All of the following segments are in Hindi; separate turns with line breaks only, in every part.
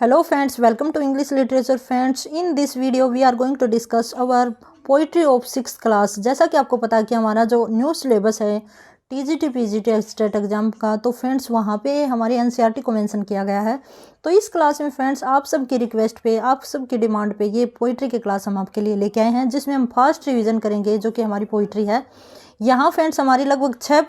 Hello friends, welcome to English Literature friends. In this video we are going to discuss our poetry of 6th class. जैसा कि आपको पता है कि हमारा जो न्यू सिलेबस है टीजीटी पीजीटी स्टेट एग्जाम का, तो फ्रेंड्स वहाँ पे हमारी एनसीईआरटी को मेंशन किया गया है। तो इस क्लास में फ्रेंड्स आप सबकी रिक्वेस्ट पे, आप सबकी डिमांड पे ये पोइट्री की क्लास हम आपके लिए लेके आए हैं, जिसमें हम फास्ट रिवीजन करेंगे जो कि हमारी पोइट्री है। यहाँ फ्रेंड्स हमारी लगभग 6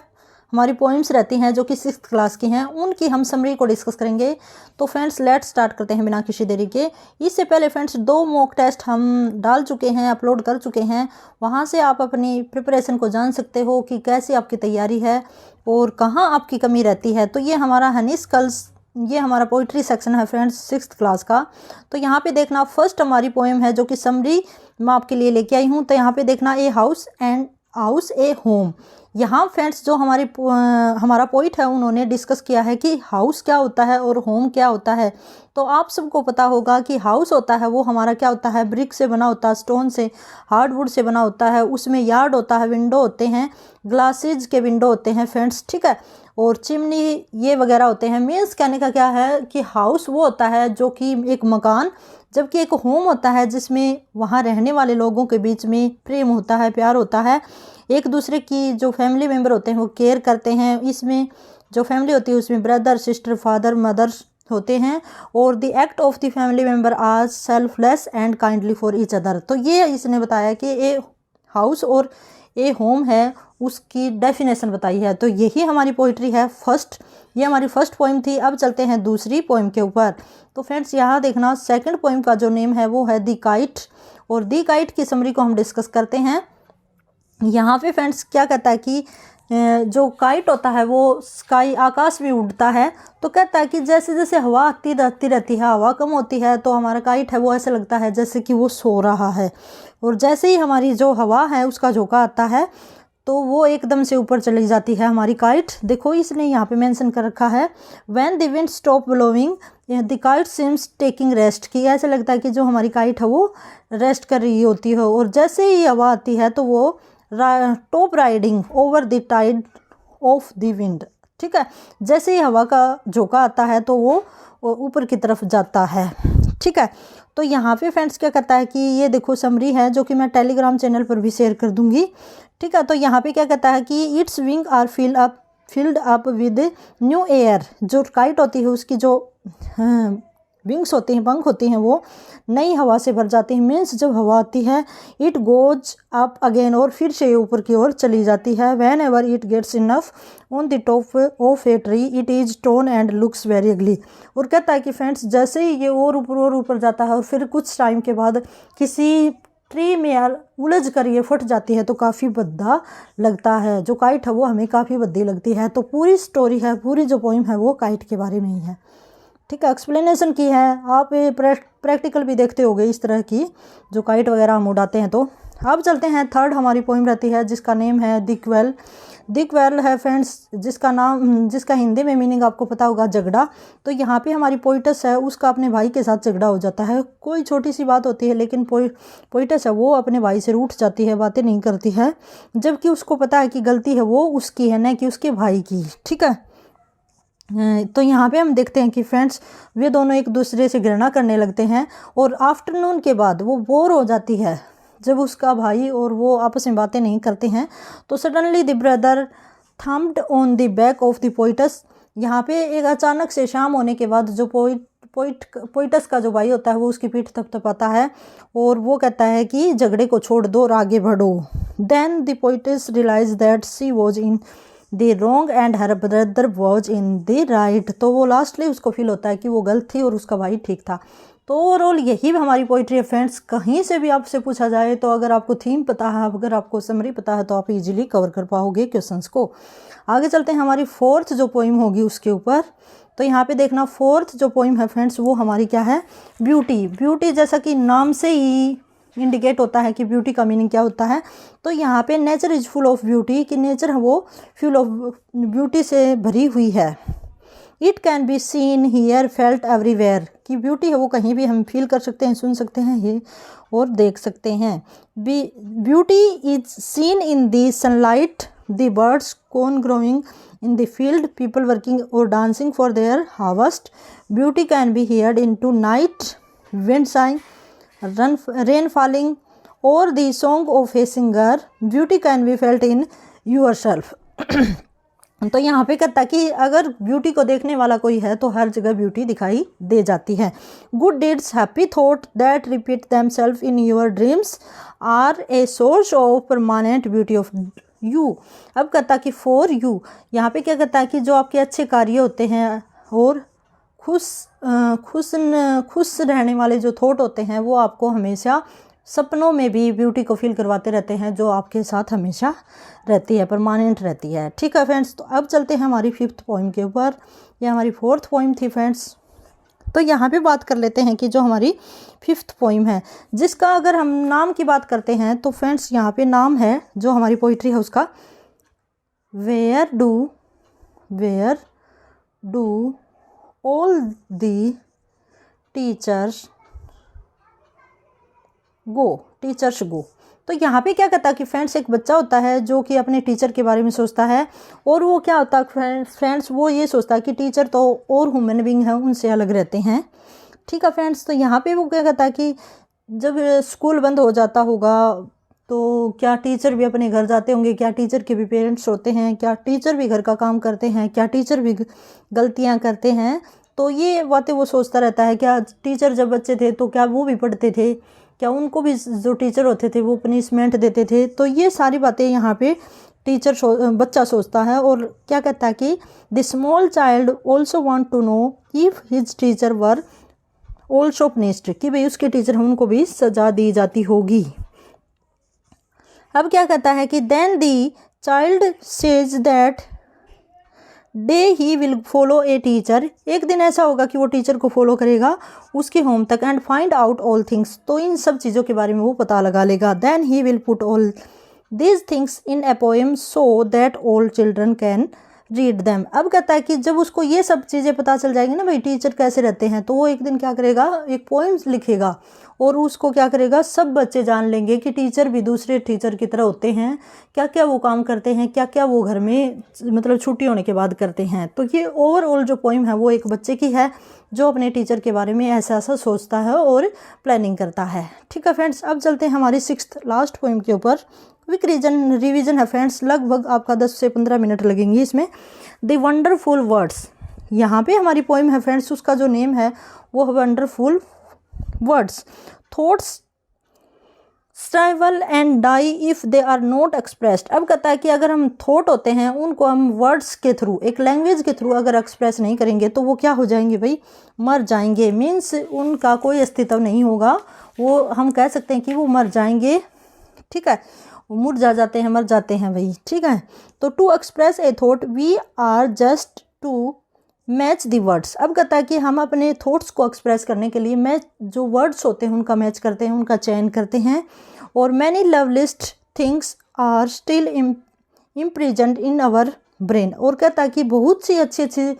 हमारी पोइम्स रहती हैं जो कि 6th क्लास की हैं, उनकी हम समरी को डिस्कस करेंगे। तो फ्रेंड्स लेट्स स्टार्ट करते हैं बिना किसी देरी के। इससे पहले फ्रेंड्स 2 मॉक टेस्ट हम डाल चुके हैं, अपलोड कर चुके हैं, वहाँ से आप अपनी प्रिपरेशन को जान सकते हो कि कैसी आपकी तैयारी है और कहाँ आपकी कमी रहती है। तो ये हमारा हनी स्कल्स, ये हमारा पोइट्री सेक्शन है फ्रेंड्स 6th क्लास का। तो यहाँ पे देखना फर्स्ट हमारी पोएम है जो कि समरी मैं आपके लिए लेके आई हूँ। तो यहाँ पे देखना a house and house A home. यहाँ फ्रेंड्स जो हमारा पोइट है उन्होंने डिस्कस किया है कि हाउस क्या होता है और होम क्या होता है। तो आप सबको पता होगा कि हाउस होता है वो हमारा क्या होता है, ब्रिक से बना होता है, स्टोन से, हार्डवुड से बना होता है, उसमें यार्ड होता है, विंडो होते हैं, ग्लासेज के विंडो होते हैं फ्रेंड्स, ठीक है, और चिमनी ये वगैरह होते हैं। मीन्स कहने का क्या है कि हाउस वो होता है जो कि एक मकान, जबकि एक होम होता है जिसमें वहाँ रहने वाले लोगों के बीच में प्रेम होता है, प्यार होता है, एक दूसरे की जो फैमिली मेम्बर होते हैं वो केयर करते हैं। इसमें जो फैमिली होती है उसमें ब्रदर, सिस्टर, फादर, मदर होते हैं, और the act of the family member are selfless and kindly for each other. तो ये इसने बताया कि ए हाउस और ए होम है, उसकी डेफिनेशन बताई है। तो यही हमारी पोइट्री है फर्स्ट, ये हमारी फर्स्ट पोइम थी। अब चलते हैं दूसरी पोइम के ऊपर। तो फ्रेंड्स यहाँ देखना सेकंड पोइम का जो नेम है वो है दी काइट, और दी काइट की समरी को हम डिस्कस करते हैं। यहाँ पे फ्रेंड्स क्या कहता है कि जो काइट होता है वो स्काई, आकाश में उड़ता है। तो कहता है कि जैसे जैसे हवा आती रहती है, हवा कम होती है, तो हमारा काइट है वो ऐसे लगता है जैसे कि वो सो रहा है, और जैसे ही हमारी जो हवा है उसका झोंका आता है तो वो एकदम से ऊपर चली जाती है हमारी काइट। देखो इसने यहाँ पे मेंशन कर रखा है when the wind stop blowing the kite seems taking rest, कि ऐसे लगता है कि जो हमारी काइट है वो रेस्ट कर रही होती है, और जैसे ही हवा आती है तो वो top riding over the tide of the wind, ठीक है, जैसे ही हवा का झोंका आता है तो वो ऊपर की तरफ जाता है, ठीक है। तो यहाँ पे फ्रेंड्स क्या कहता है कि ये देखो समरी है जो कि मैं टेलीग्राम चैनल पर भी शेयर कर दूंगी, ठीक है। तो यहाँ पे क्या कहता है कि its wing are filled up with new air, जो काइट होती है उसकी जो विंग्स होती हैं, पंख होती हैं, वो नई हवा से भर जाती हैं। मीन्स जब हवा आती है इट गोज अप अगेन, और फिर से ऊपर की ओर चली जाती है। Whenever it gets enough on the top of a tree it is torn and looks very ugly. और कहता है कि फ्रेंड्स जैसे ही ये और ऊपर जाता है और फिर कुछ टाइम के बाद किसी ट्री में यार उलझ कर ये फट जाती है तो काफ़ी भद्दा लगता है। जो काइट है वो हमें काफ़ी भद्दी लगती है। तो पूरी स्टोरी है, पूरी जो पोइम है वो काइट के बारे में ही है, ठीक है। एक्सप्लेनेशन की है, आप प्रैक्टिकल भी देखते होगे इस तरह की जो काइट वगैरह हम उड़ाते हैं। तो अब चलते हैं थर्ड हमारी पोइम रहती है जिसका नेम है द क्वेल। द क्वेल है फ्रेंड्स जिसका हिंदी में मीनिंग आपको पता होगा झगड़ा। तो यहाँ पे हमारी पोइटस है उसका अपने भाई के साथ झगड़ा हो जाता है, कोई छोटी सी बात होती है, लेकिन पोइटस है वो अपने भाई से रूठ जाती है, बातें नहीं करती है, जबकि उसको पता है कि गलती है वो उसकी है, न कि उसके भाई की, ठीक है। तो यहाँ पे हम देखते हैं कि फ्रेंड्स वे दोनों एक दूसरे से घृणा करने लगते हैं, और आफ्टरनून के बाद वो बोर हो जाती है जब उसका भाई और वो आपस में बातें नहीं करते हैं। तो suddenly the brother thumped on the back of the poets. यहाँ पे एक अचानक से शाम होने के बाद जो पोइटस का जो भाई होता है वो उसकी पीठ थपथपाता है, और वो कहता है कि झगड़े को छोड़ दो और आगे बढ़ो। Then the poets realize that she was in the wrong and her brother was in the right. तो वो लास्टली उसको फील होता है कि वो गलत थी और उसका भाई ठीक था। तो ओवरऑल यही हमारी पोइट्री है फ्रेंड्स। कहीं से भी आपसे पूछा जाए तो अगर आपको थीम पता है, अगर आपको समरी पता है, तो आप इजीली कवर कर पाओगे क्वेश्चंस को। आगे चलते हैं हमारी फोर्थ जो पोइम होगी उसके ऊपर। तो यहाँ पे देखना फोर्थ जो पोइम है फ्रेंड्स वो हमारी क्या है, ब्यूटी। ब्यूटी जैसा कि नाम से ही इंडिकेट होता है कि ब्यूटी का मीनिंग क्या होता है। तो यहाँ पे nature is full of beauty, कि नेचर है वो फुल ऑफ ब्यूटी से भरी हुई है। It can be seen here felt everywhere, कि ब्यूटी है वो कहीं भी हम फील कर सकते हैं, सुन सकते हैं ये और देख सकते हैं। Beauty is seen in the sunlight, the birds cone growing in the field, people working or dancing for their harvest. Beauty can be heard into night, wind sighing, rain falling, or the song of a singer. Beauty can be felt in yourself. तो यहाँ पे कहता है कि अगर ब्यूटी को देखने वाला कोई है तो हर जगह ब्यूटी दिखाई दे जाती है. Good deeds, happy thought that repeat themselves in your dreams are a source of permanent beauty of you. अब कहता कि फॉर यू, यहाँ पे क्या कहता है कि जो आपके अच्छे कार्य होते हैं और खुश रहने वाले जो थॉट होते हैं वो आपको हमेशा सपनों में भी ब्यूटी को फील करवाते रहते हैं, जो आपके साथ हमेशा रहती है, परमानेंट रहती है. ठीक है फ्रेंड्स, तो अब चलते हैं हमारी 5th पोइम के ऊपर. ये हमारी 4th पोइम थी फ्रेंड्स. तो यहाँ पे बात कर लेते हैं कि जो हमारी 5th पोइम है, जिसका अगर हम नाम की बात करते हैं तो फ्रेंड्स यहाँ पे नाम है जो हमारी पोइट्री है उसका, where do all the teachers go. तो यहाँ पे क्या कहता है कि फ्रेंड्स एक बच्चा होता है जो कि अपने टीचर के बारे में सोचता है, और वो क्या होता है फ्रेंड्स, वो ये सोचता है कि टीचर तो और ह्यूमन बीइंग है, उनसे अलग रहते हैं. ठीक है फ्रेंड्स, तो यहाँ पे वो क्या कहता है कि जब स्कूल बंद हो जाता होगा तो क्या टीचर भी अपने घर जाते होंगे, क्या टीचर के भी पेरेंट्स होते हैं, क्या टीचर भी घर का काम करते हैं, क्या टीचर भी गलतियाँ करते हैं. तो ये बातें वो सोचता रहता है. क्या टीचर जब बच्चे थे तो क्या वो भी पढ़ते थे, क्या उनको भी जो टीचर होते थे वो पनिशमेंट देते थे. तो ये सारी बातें यहाँ पे बच्चा सोचता है. और क्या कहता है कि the small child also want to know if his teacher were also punished, कि भाई उसके टीचर हैं उनको भी सजा दी जाती होगी. अब क्या कहता है कि then the child says that day he will follow a teacher, एक दिन ऐसा होगा कि वो टीचर को फॉलो करेगा उसके होम तक, and find out all things, तो इन सब चीज़ों के बारे में वो पता लगा लेगा. Then he will put all these things in a poem so that all children can read them. अब कहता है कि जब उसको ये सब चीज़ें पता चल जाएंगी ना भाई टीचर कैसे रहते हैं, तो वो एक दिन क्या करेगा, एक पोएम्स लिखेगा, और उसको क्या करेगा, सब बच्चे जान लेंगे कि टीचर भी दूसरे टीचर की तरह होते हैं, क्या क्या वो काम करते हैं, क्या क्या वो घर में मतलब छुट्टी होने के बाद करते हैं. तो ये ओवरऑल जो पोइम है वो एक बच्चे की है जो अपने टीचर के बारे में ऐसा ऐसा सोचता है और प्लानिंग करता है. ठीक है फ्रेंड्स, अब चलते हैं हमारी 6th लास्ट पोइम के ऊपर. क्विक रिवीजन है फ्रेंड्स, लगभग आपका 10 से 15 मिनट लगेंगे इसमें. द वंडरफुल वर्ड्स, यहाँ पे हमारी पोइम है फ्रेंड्स, उसका जो नेम है वो wonderful words. Thoughts shrivel and die if they are not expressed. अब कहता है कि अगर हम थॉट होते हैं उनको हम वर्ड्स के थ्रू, एक लैंग्वेज के थ्रू अगर एक्सप्रेस नहीं करेंगे तो वो क्या हो जाएंगे भाई, मर जाएंगे. मीन्स उनका कोई अस्तित्व नहीं होगा, वो हम कह सकते हैं कि वो मर जाएंगे. ठीक है, वो मुरझा जाते हैं, मर जाते हैं भाई. ठीक है, तो to express a thought we are just to match the words. अब कहता है कि हम अपने थॉट्स को एक्सप्रेस करने के लिए मैच, जो वर्ड्स होते हैं उनका मैच करते हैं, उनका चयन करते हैं. और many loveliest things are still imprisoned in our brain. और कहता है कि बहुत सी अच्छी अच्छी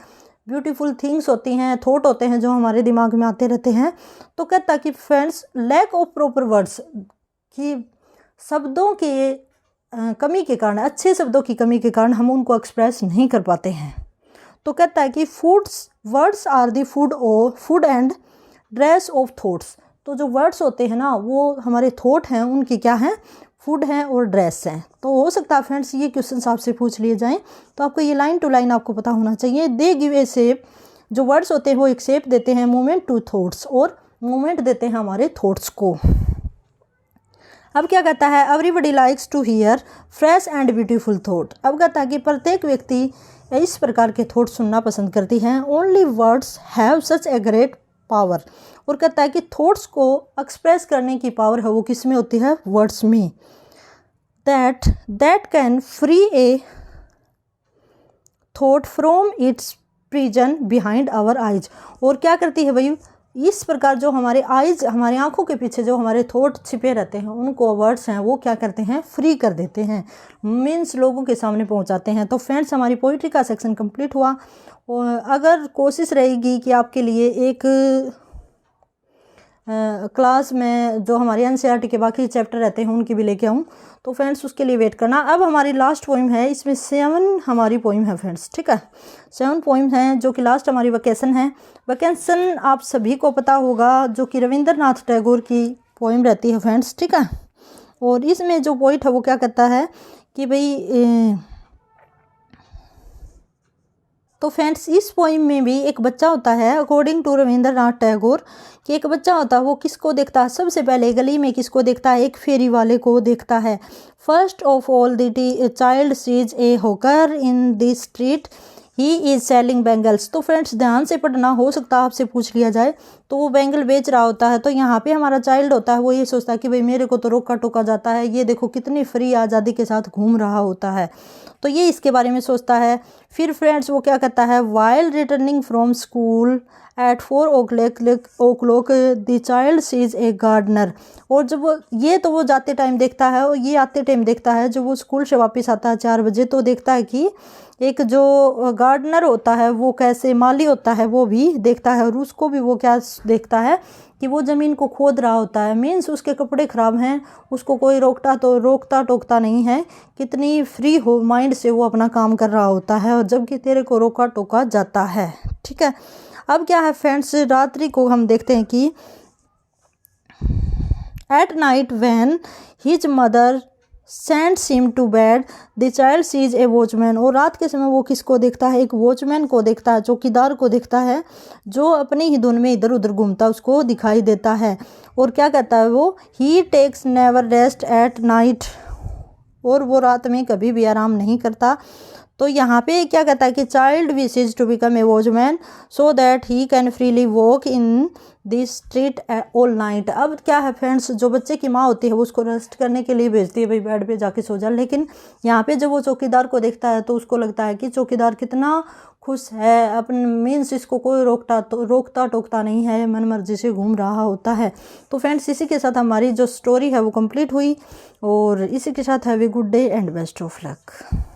ब्यूटीफुल थिंग्स होती हैं, थॉट होते हैं जो हमारे दिमाग में आते रहते हैं. तो कहता है कि friends lack of proper words, कि शब्दों के कमी के कारण, अच्छे शब्दों की कमी के कारण हम उनको एक्सप्रेस नहीं कर पाते हैं. तो कहता है कि words are the food and dress of thoughts. तो जो वर्ड्स होते हैं ना वो हमारे थॉट हैं, उनकी क्या है, फूड हैं और ड्रेस हैं. तो हो सकता है फ्रेंड्स ये क्वेश्चन आपसे पूछ लिए जाएं, तो आपको ये लाइन टू लाइन आपको पता होना चाहिए. दे गिव ए शेप, जो वर्ड्स होते हैं वो एक शेप देते हैं मोमेंट टू थॉट्स, और मोमेंट देते हैं हमारे थॉट्स को. अब क्या कहता है, everybody likes to hear fresh and beautiful thought. अब कहता है कि प्रत्येक व्यक्ति इस प्रकार के थॉट सुनना पसंद करती हैं. Only words have such a great power. और कहता है कि थॉट्स को एक्सप्रेस करने की पावर है वो किस में होती है, वर्ड्स में. That can free a thought from its prison behind our eyes. और क्या करती है भाई, इस प्रकार जो हमारे आइज, हमारी आंखों के पीछे जो हमारे थॉट छिपे रहते हैं उनको वर्ड्स हैं वो क्या करते हैं, फ्री कर देते हैं, मीन्स लोगों के सामने पहुंचाते हैं. तो फ्रेंड्स हमारी पोइट्री का सेक्शन कंप्लीट हुआ. और अगर कोशिश रहेगी कि आपके लिए एक क्लास में जो हमारी एनसीईआरटी के बाकी चैप्टर रहते हैं उनकी भी लेके आऊँ। तो फ्रेंड्स उसके लिए वेट करना। अब हमारी लास्ट पोइम है, इसमें 7 हमारी पोइम है फ्रेंड्स, ठीक है। 7 पोइम हैं जो कि लास्ट हमारी वेकेशन है। वेकेशन आप सभी को पता होगा, जो कि रविंद्रनाथ टैगोर की पोइम रहती है फ्रेंड्स, ठीक है। और इसमें जो पोइट है वो क्या कहता है कि भाई तो फ्रेंड्स इस पोइम में भी एक बच्चा होता है, अकॉर्डिंग टू रविंद्रनाथ टैगोर, कि एक बच्चा होता है वो किसको देखता है, सबसे पहले गली में किसको देखता है, एक फेरी वाले को देखता है। First of all the child sees a hawker in the street, he is selling bangles. तो फ्रेंड्स ध्यान से पढ़ना, हो सकता है आपसे पूछ लिया जाए। तो वो बैंगल बेच रहा होता है, तो यहाँ पे हमारा चाइल्ड होता है वो ये सोचता है कि भाई मेरे को तो रोका टोका जाता है, ये देखो कितनी फ्री आज़ादी के साथ घूम रहा होता है, तो ये इसके बारे में सोचता है। फिर फ्रेंड्स वो क्या कहता है, while returning from school at 4 o'clock the child sees a gardener. और जब वो ये तो वो जाते टाइम देखता है, और ये आते टाइम देखता है, जब वो स्कूल से वापस आता है 4 बजे, तो देखता है कि एक जो गार्डनर होता है वो कैसे माली होता है वो भी देखता है, और उसको भी वो क्या देखता है कि वो ज़मीन को खोद रहा होता है। मीन्स उसके कपड़े ख़राब हैं, उसको कोई रोकता टोकता नहीं है, कितनी फ्री हो माइंड से वो अपना काम कर रहा होता है, और जबकि तेरे को रोका टोका जाता है, ठीक है। अब क्या है फ्रेंड्स, रात्रि को हम देखते हैं कि at night when his mother sends him to bed the child sees a watchman. और रात के समय वो किसको देखता है, एक वॉचमैन को देखता है, चौकीदार को देखता है, जो अपनी ही धुन में इधर उधर घूमता उसको दिखाई देता है। और क्या कहता है वो, he takes never rest at night, और वो रात में कभी भी आराम नहीं करता। तो यहाँ पे क्या कहता है कि child wishes to become a watchman so that he can freely walk in this street all night. अब क्या है फ्रेंड्स, जो बच्चे की माँ होती है वो उसको रेस्ट करने के लिए भेजती है, भाई बेड पे जाके सो जा, लेकिन यहाँ पे जब वो चौकीदार को देखता है तो उसको लगता है कि चौकीदार कितना खुश है, अपन मीन्स इसको कोई रोकता टोकता नहीं है, मन मर्जी से घूम रहा होता है। तो फ्रेंड्स इसी के साथ हमारी जो स्टोरी है वो कंप्लीट हुई, और इसी के साथ have a good day and best of luck.